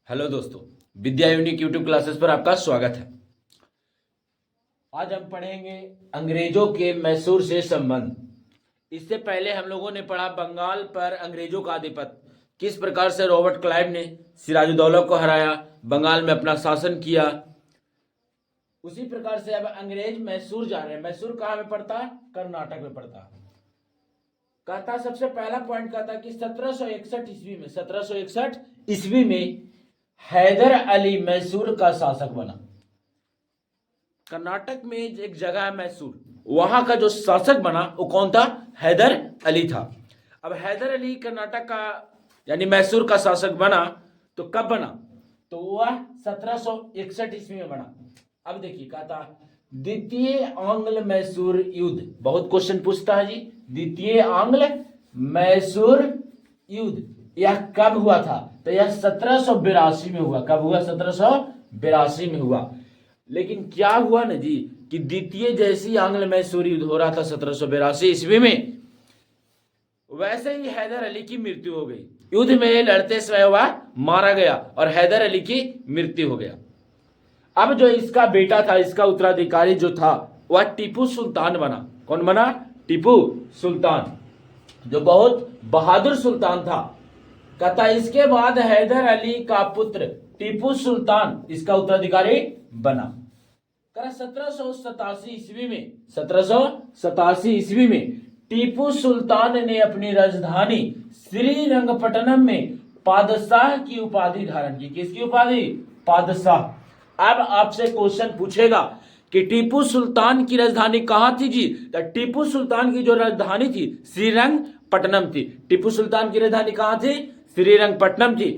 Hello दोस्तों, विद्या unique YouTube classes पर आपका स्वागत है। आज हम पढ़ेंगे अंग्रेजों के मैसूर से संबंध। इससे पहले हम लोगों ने पढ़ा बंगाल पर अंग्रेजों का आधिपत्य, किस प्रकार से रॉबर्ट क्लाइव ने सिराजुद्दौला को हराया, बंगाल में अपना शासन किया। उसी प्रकार से अब अंग्रेज मैसूर जा रहे हैं। मैसूर कहाँ में पड़ता है? कर्नाटक में पड़ता है। कहता सबसे पहला पॉइंट कहता कि 1761 ईस्वी में 1761 ईस्वी में हैदर अली मैसूर का शासक बना। कर्नाटक में एक जगह है मैसूर, वहां का जो शासक बना वो कौन था? हैदर अली था। अब हैदर अली कर्नाटक का यानी मैसूर का शासक बना तो कब बना? तो वह 1761 ईस्वी में बना। अब देखिए कहता द्वितीय आंग्ल मैसूर युद्ध, बहुत क्वेश्चन पूछता है जी। द्वितीय आंग्ल मैसूर युद्ध यह कब हुआ था? तो यह 1782 में हुआ। कब हुआ? 1782 में हुआ। लेकिन क्या हुआ ना जी कि द्वितीय जैसी आंग्ल मैसूर युद्ध हो रहा था 1782 ईस्वी में, वैसे ही हैदर अली की मृत्यु हो गई। युद्ध में लड़ते समय वह मारा गया और हैदर अली की मृत्यु हो गया। अब जो इसका बेटा था, इसका उत्तराधिकारी जो था, वह टीपू सुल्तान बना। कौन बना? टीपू सुल्तान, जो बहुत बहादुर सुल्तान था। कहता इसके बाद हैदर अली का पुत्र टीपू सुल्तान इसका उत्तराधिकारी बना। 1787 ईस्वी में 1787 ईस्वी में टीपू सुल्तान ने अपनी राजधानी श्रीरंगपट्टनम में पादशाह की उपाधि धारण की। किसकी उपाधि? पादशाह। अब आपसे क्वेश्चन पूछेगा कि टीपू सुल्तान की राजधानी कहां थी जी? तो टीपू सुल्तान की जो राजधानी थी श्रीरंगपट्टनम थी। टीपू सुल्तान की राजधानी कहां थी? श्रीरंगपट्टनम थी।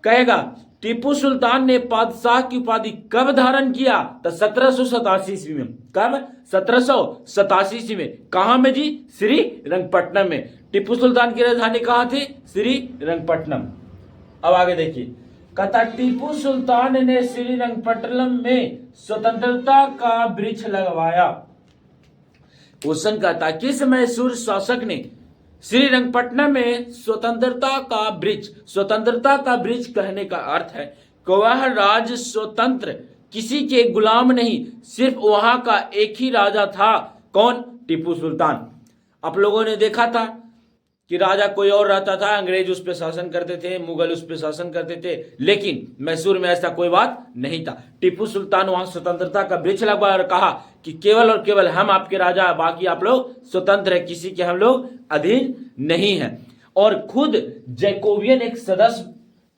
कहेगा टीपू सुल्तान ने पादशाह की उपाधि कब धारण किया? तो 1787 ईस्वी में। कब? 1787 ईस्वी में। कहां में जी? श्रीरंगपट्टनम में। टीपू सुल्तान की राजधानी कहां थी? श्रीरंगपट्टनम। अब आगे देखिए, कहता टीपू सुल्तान ने श्रीरंगपट्टनम में स्वतंत्रता का वृक्ष लगवाया। क्वेश्चन कहता किस मैसूर शासक ने श्रीरंगपट्टनम में स्वतंत्रता का वृक्ष? स्वतंत्रता का वृक्ष कहने का अर्थ है कि वह राज्य स्वतंत्र, किसी के गुलाम नहीं, सिर्फ वहां का एक ही राजा था। कौन? टीपू सुल्तान। आप लोगों ने देखा था कि राजा कोई और रहता था, अंग्रेज उस पर शासन करते थे, मुगल उस पर शासन करते थे, लेकिन मैसूर में ऐसा कोई बात नहीं था। टीपू सुल्तान वहां स्वतंत्रता का वृक्ष लगवाया और कहा कि केवल और केवल हम आपके राजा, बाकी आप लोग स्वतंत्र है, किसी के हम लोग अधीन नहीं है। और खुद जैकोबियन एक सदस्य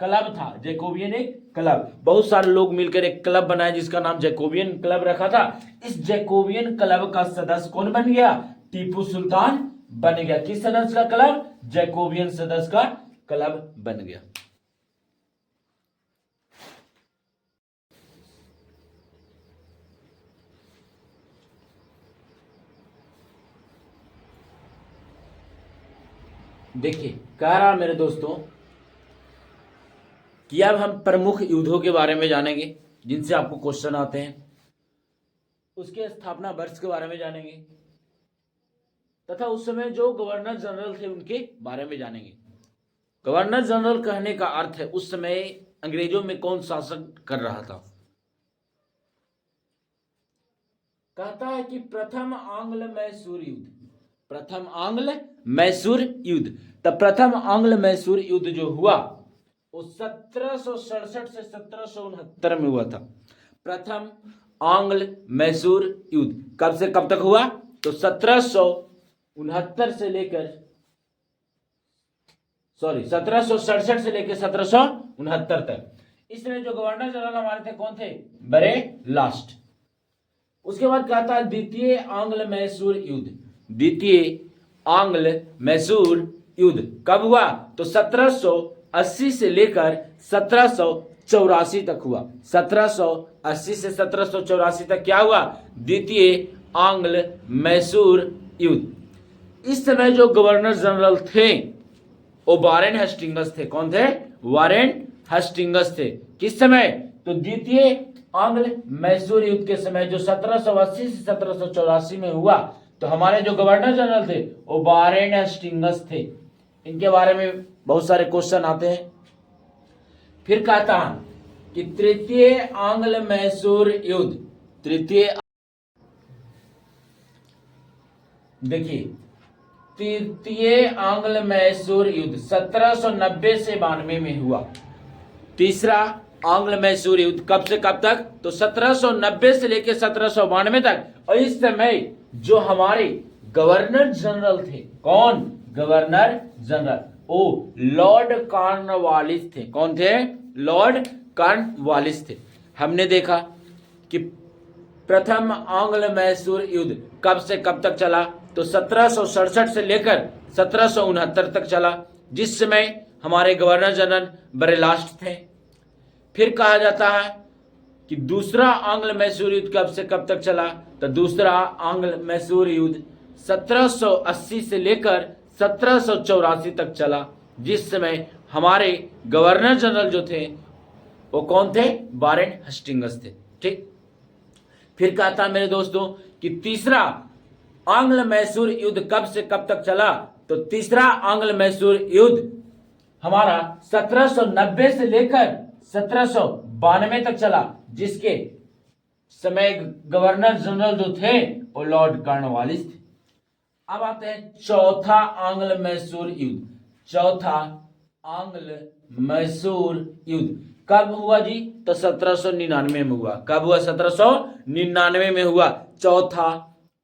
क्लब था। जैकोबियन एक क्लब, बहुत सारे लोग मिलकर एक क्लब बनाए जिसका नाम जैकोबियन क्लब रखा था। इस जैकोबियन क्लब का सदस्य कौन बन गया? टीपू सुल्तान बन गया। किस सदस्य का क्लब? जैकोबियन सदस्य का क्लब बन गया। देखिए कह रहा मेरे दोस्तों कि अब हम प्रमुख युद्धों के बारे में जानेंगे जिनसे आपको क्वेश्चन आते हैं। उसके स्थापना वर्ष के बारे में जानेंगे तथा उस समय जो गवर्नर जनरल थे उनके बारे में जानेंगे। गवर्नर जनरल कहने का अर्थ है उस समय अंग्रेजों में कौन शासन कर रहा था। कहता है कि प्रथम आंग्ल मैसूर युद्ध, प्रथम आंग्ल मैसूर युद्ध। तब प्रथम आंग्ल मैसूर युद्ध जो हुआ वो 1767 से 1769 में हुआ था। प्रथम आंग्ल मैसूर युद्ध कब से कब तक हुआ? तो 1769 से लेकर 1767 से लेकर 1769 तक। इसमें जो गवर्नर जनरल हमारे थे कौन थे? बड़े लास्ट। उसके बाद कहता है द्वितीय आंग्ल मैसूर युद्ध। द्वितीय आंग्ल मैसूर युद्ध कब हुआ? तो 1780 से लेकर 1784 तक हुआ। 1780 से 1784 तक क्या हुआ? द्वितीय आंग्ल मैसूर युद्ध। इस समय जो गवर्नर जनरल थे वो वारेन हेस्टिंग्स थे। कौन थे? वारेन हेस्टिंग्स थे। किस समय? तो द्वितीय आंग्ल मैसूर युद्ध के समय, जो 1780 से 1784 में हुआ। तो हमारे जो गवर्नर जनरल थे वो वारेन हेस्टिंग्स थे। इनके बारे में बहुत सारे क्वेश्चन आते हैं। फिर कहता है कि तृतीय आंग्ल मैसूर युद्ध, देखिए तृतीय आंग्ल मैसूर युद्ध 1790 से 92 में हुआ। तीसरा आंग्ल मैसूर युद्ध कब से कब तक? तो 1790 से लेकर 1792 तक। और इस समय जो हमारे गवर्नर जनरल थे, कौन? गवर्नर जनरल, ओ लॉर्ड कॉर्नवालिस थे। कौन थे? लॉर्ड कॉर्नवालिस थे। हमने देखा कि प्रथम आंग्ल मैसूर युद्ध कब से कब तक चला? तो 1767 से लेकर 1769 तक चला, जिस समय हमारे गवर्नर जनरल बरेलास्ट थे। फिर कहा जाता है कि दूसरा आंग्ल मैसूर युद्ध कब से कब तक चला? तो दूसरा आंग्ल मैसूर युद्ध 1780 से लेकर 1784 तक चला, जिस समय हमारे गवर्नर जनरल जो थे वो कौन थे? वारेन हेस्टिंग्स थे। ठीक। फिर कहता मेरे दोस्तों कि तीसरा आंग्ल मैसूर युद्ध कब से कब तक चला? तो तीसरा आंग्ल मैसूर युद्ध हमारा 1790 से लेकर 1792 तक चला, जिसके समय गवर्नर जनरल जो थे वो लॉर्ड कॉर्नवालिस थे। अब आते हैं चौथा आंग्ल मैसूर युद्ध। चौथा आंग्ल मैसूर युद्ध कब हुआ जी? तो 1799 में हुआ। कब हुआ? 1799 में हुआ चौथा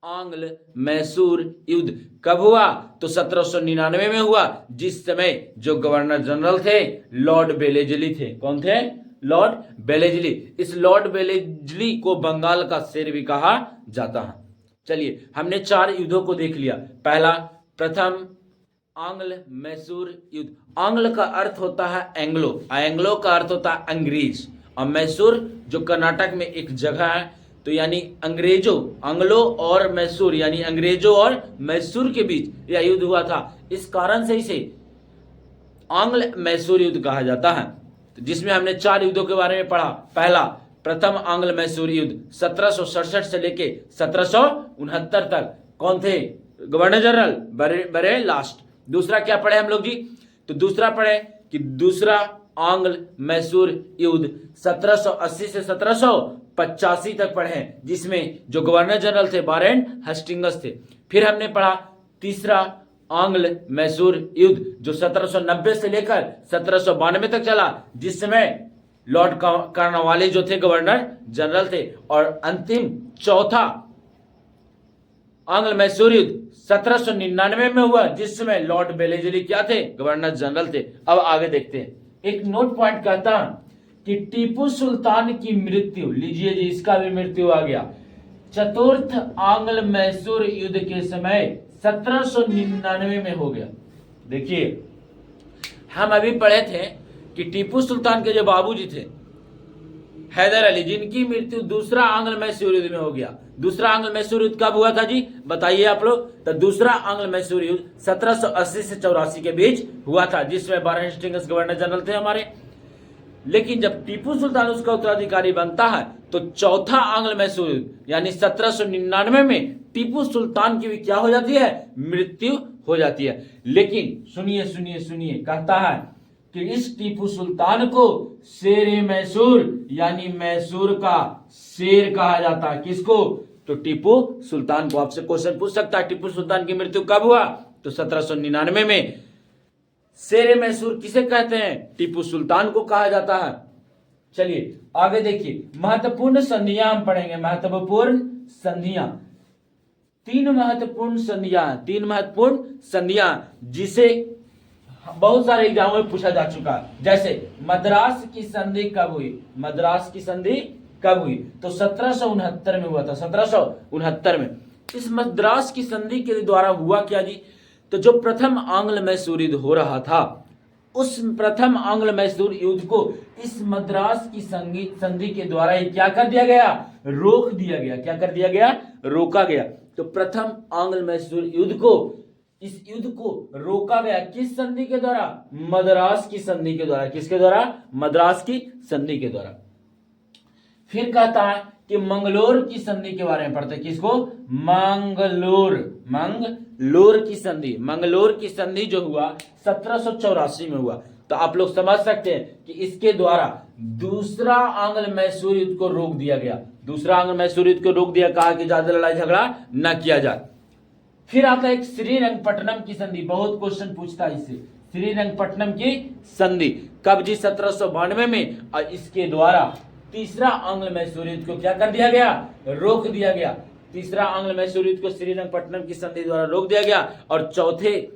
आंग्ल मैसूर युद्ध। कब हुआ? तो 1799 में हुआ, जिस समय जो गवर्नर जनरल थे लॉर्ड बेलेजली थे। कौन थे? लॉर्ड बेलेजली। इस लॉर्ड बेलेजली को बंगाल का शेर भी कहा जाता है। चलिए, हमने 4 युद्धों को देख लिया। पहला प्रथम आंग्ल मैसूर युद्ध। आंग्ल का अर्थ होता है एंग्लो, एंग्लो का अर्थ होता है अंग्रेज, और मैसूर जो कर्नाटक में एक जगह है, तो यानी अंग्रेजों, आंग्लो और मैसूर यानी अंग्रेजों और मैसूर के बीच यह युद्ध हुआ था। इस कारण से इसे आंग्ल मैसूर युद्ध कहा जाता है। तो जिसमें हमने 4 युद्धों के बारे में पढ़ा। पहला प्रथम आंग्ल मैसूर युद्ध 1767 से लेके 1769 तक। कौन थे? Governor general Verelst. दूसरा क्या पढ़े हम लोग जी? तो दूसरा पढ़े कि दूसरा आंग्ल मैसूर युद्ध 1780 से 1785 तक पढ़े, जिसमें जो गवर्नर जनरल थे वारेन हेस्टिंग्स थे। फिर हमने पढ़ा तीसरा आंग्ल मैसूर युद्ध जो 1790 से लेकर 1792 तक चला, जिस समय लॉर्ड कॉर्नवालिस जो थे गवर्नर जनरल थे। और अंतिम चौथा आंग्ल मैसूर युद्ध 1799 में हुआ, जिस समय लॉर्ड बेलेजली क्या थे? गवर्नर जनरल थे। अब आगे देखते हैं। एक नोट पॉइंट कहता कि टीपू सुल्तान की मृत्यु, लीजिए जी इसका भी मृत्यु आ गया, चतुर्थ आंग्ल मैसूर युद्ध के समय 1799 में हो गया। देखिए, हम अभी पढ़े थे कि टीपू सुल्तान के जो बाबूजी थे हैदर अली, जिनकी मृत्यु दूसरा आंग्ल मैसूर युद्ध में हो गया। दूसरा आंग्ल मैसूर युद्ध कब हुआ था जी? बताइए आप लोग। तो दूसरा आंग्ल मैसूर युद्ध 1780 से 84 के बीच हुआ था, जिसमें वारेन हेस्टिंग्स गवर्नर जनरल थे हमारे। लेकिन जब टीपू सुल्तान उसका उत्तराधिकारी बनता है, तो चौथा आंग्ल मैसूर युद्ध यानी 1799 में टीपू सुल्तान की भी क्या हो जाती है? मृत्यु हो जाती है। लेकिन सुनिए सुनिए सुनिए, कहता है कि इस टीपू सुल्तान को शेर मैसूर यानी मैसूर का शेर कहा जाता है। किसको? तो टीपू सुल्तान को। आपसे क्वेश्चन पूछ सकता है टीपू सुल्तान की मृत्यु कब हुआ? तो 1799 में। शेर मैसूर किसे कहते हैं? टीपू सुल्तान को कहा जाता है। चलिए आगे देखिए, महत्वपूर्ण संधियां हम पढ़ेंगे। महत्वपूर्ण संधियां, 3 महत्वपूर्ण संधियां जिसे बहुत सारे एग्जामों में पूछा जा चुका है। जैसे मद्रास की संधि कब हुई? मद्रास की संधि कब हुई? तो 1769 में हुआ था। 1769 में। इस मद्रास की संधि के द्वारा हुआ क्या जी? तो जो प्रथम आंग्ल मैसूर युद्ध हो रहा था, उस प्रथम आंग्ल मैसूर युद्ध को इस मद्रास की संधि के द्वारा ही क्या कर दिया गया? रोक दिया गया। क्या कर दिया गया? रोका गया। तो प्रथम आंग्ल मैसूर युद्ध को, इस युद्ध को रोका गया किस संधि के द्वारा? मद्रास की संधि के द्वारा। किसके द्वारा? मद्रास की संधि के द्वारा। फिर कहता है कि मंगलोर की संधि के बारे में पढ़ते हैं। किसको? मंगलोर की संधि। मंगलोर की संधि जो हुआ 1784 में हुआ। तो आप लोग समझ सकते हैं कि इसके द्वारा दूसरा आंग्ल मैसूर युद्ध को रोक दिया गया। दूसरा आंग्ल मैसूर युद्ध को रोक दिया, कहा कि ज्यादा लड़ाई झगड़ा न किया जाए। फिर आता है एक श्रीरंगपट्टनम की संधि, बहुत क्वेश्चन पूछता है इससे। श्रीरंगपट्टनम की संधि कब जी? 1792 में। और इसके द्वारा तीसरा आंग्ल मैसूर युद्ध को क्या कर दिया गया? रोक दिया गया। तीसरा आंग्ल मैसूर युद्ध को श्रीरंगपट्टनम की संधि द्वारा रोक दिया गया। और चौथे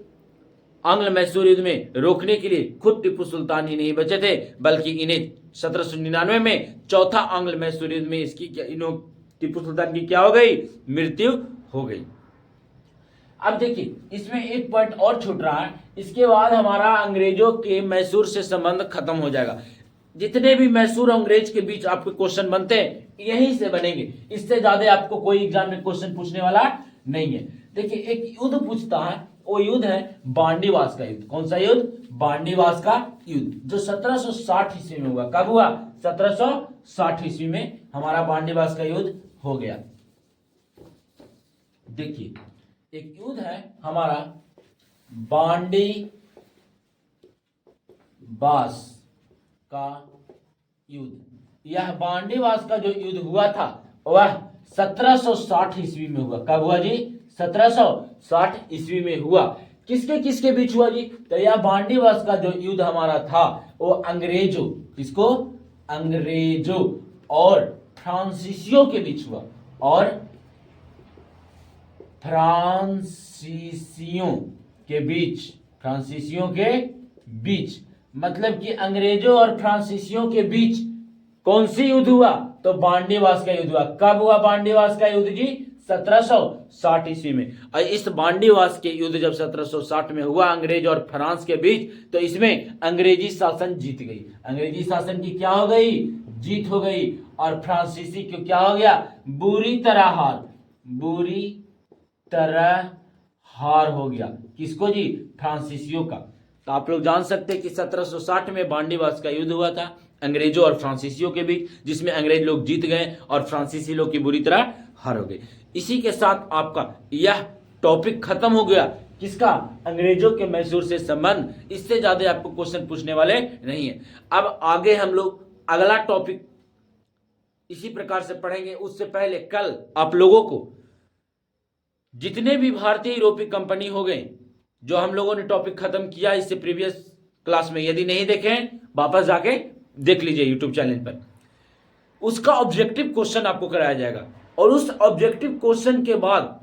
आंग्ल मैसूर युद्ध में रोकने के लिए खुद टीपू सुल्तान ही नहीं बचे थे, बल्कि इन्हें 1799 में चौथा आंग्ल मैसूर युद्ध में इसकी टीपू सुल्तान की क्या हो गई? मृत्यु हो गई। अब देखिए इसमें एक पॉइंट और छूट रहा है, इसके बाद हमारा अंग्रेजों के मैसूर से संबंध खत्म हो जाएगा। जितने भी मैसूर और अंग्रेज के बीच आपके क्वेश्चन बनते हैं यहीं से बनेंगे, इससे ज्यादा आपको कोई एग्जाम में क्वेश्चन पूछने वाला नहीं है। देखिए एक युद्ध पूछता है, वो युद्ध है बांडीवास का युद्ध। कौन सा युद्ध? बांडीवास का युद्ध, जो 1760 ईस्वी में हुआ। कब हुआ? 1760 ईस्वी में हमारा बांडीवास का युद्ध हो गया। देखिए एक युद्ध है हमारा बांडीवास का युद्ध। यह बांडीवास का जो युद्ध हुआ था वह 1760 ईस्वी में हुआ। कब हुआ जी? 1760 ईस्वी में हुआ। किसके किसके बीच हुआ जी? तो यह बांडीवास का जो युद्ध हमारा था वो अंग्रेजों, किसको? अंग्रेजों और फ्रांसीसियों के बीच हुआ। और फ्रांसीसियों के बीच, फ्रांसीसियों के बीच मतलब कि अंग्रेजों और फ्रांसीसियों के बीच कौन सी युद्ध हुआ? तो बांडीवास का युद्ध हुआ। कब हुआ बांडीवास का युद्ध जी? 1760 ईस्वी में। और इस बांडीवास के युद्ध जब 1760 में हुआ अंग्रेज और फ्रांस के बीच, तो इसमें अंग्रेजी शासन जीत गई। अंग्रेजी शासन की क्या हो गई? जीत हो गई। और फ्रांसीसी को क्या हो गया? बुरी तरह हार, बुरी तरह हार हो गया। किसको जी? फ्रांसीसियों का। तो आप लोग जान सकते हैं कि 1760 में बांडीवास का युद्ध हुआ था अंग्रेजों और फ्रांसीसियों के बीच, जिसमें अंग्रेज लोग जीत गए और फ्रांसीसी लोग की बुरी तरह हार हो गई। इसी के साथ आपका यह टॉपिक खत्म हो गया। किसका? अंग्रेजों के मैसूर से संबंध। इससे ज्यादा आपको क्वेश्चन पूछने वाले नहीं है। अब आगे हम लोग अगला टॉपिक इसी प्रकार से पढ़ेंगे। उससे पहले कल आप लोगों को जितने भी भारतीय यूरोपीय कंपनी हो गए, जो हम लोगों ने टॉपिक खत्म किया इससे प्रीवियस क्लास में, यदि नहीं देखे वापस जाके देख लीजिए यूट्यूब चैनल पर। उसका ऑब्जेक्टिव क्वेश्चन आपको कराया जाएगा। और उस ऑब्जेक्टिव क्वेश्चन के बाद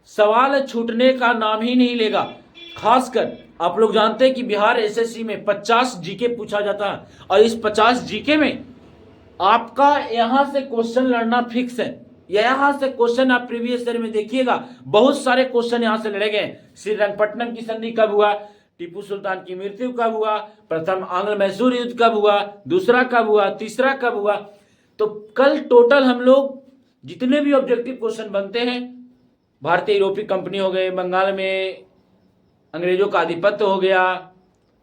सवाल छूटने का नाम ही नहीं लेगा। खासकर आप लोग जानते हैं कि बिहार एसएससी में 50 जीके पूछा जाता है, और इस 50 जीके में आपका यहां से क्वेश्चन लड़ना फिक्स है। यहां से क्वेश्चन आप प्रीवियस ईयर में देखिएगा, बहुत सारे क्वेश्चन यहां से लड़े गए। श्रीरंगपट्टनम की संधि कब हुआ? टीपू सुल्तान की मृत्यु कब हुआ? प्रथम आंग्ल मैसूर युद्ध कब हुआ? दूसरा कब हुआ? तीसरा कब हुआ? तो कल टोटल हम लोग जितने भी ऑब्जेक्टिव क्वेश्चन बनते हैं, भारतीय यूरोपीय कंपनी हो गए, बंगाल में अंग्रेजों का आधिपत्य हो गया,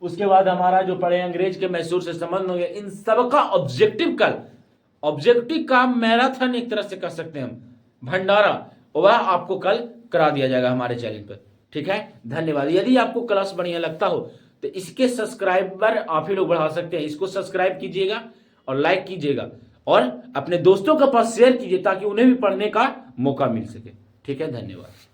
उसके बाद हमारा जो पढ़े अंग्रेज के मैसूर से संबंध हो गया, इन सबका ऑब्जेक्टिव कल, ऑब्जेक्टिव का मैराथन एक तरह से कह सकते हैं हम, भंडारा, वह आपको कल करा दिया जाएगा हमारे चैनल पर। ठीक है, धन्यवाद। यदि आपको क्लास बढ़िया लगता हो तो इसके सब्सक्राइबर आप ही लोग बढ़ा सकते हैं। इसको सब्सक्राइब कीजिएगा और लाइक कीजिएगा और अपने दोस्तों के पास शेयर कीजिए ताकि उन्हें भी पढ़ने का मौका मिल सके। ठीक है, धन्यवाद।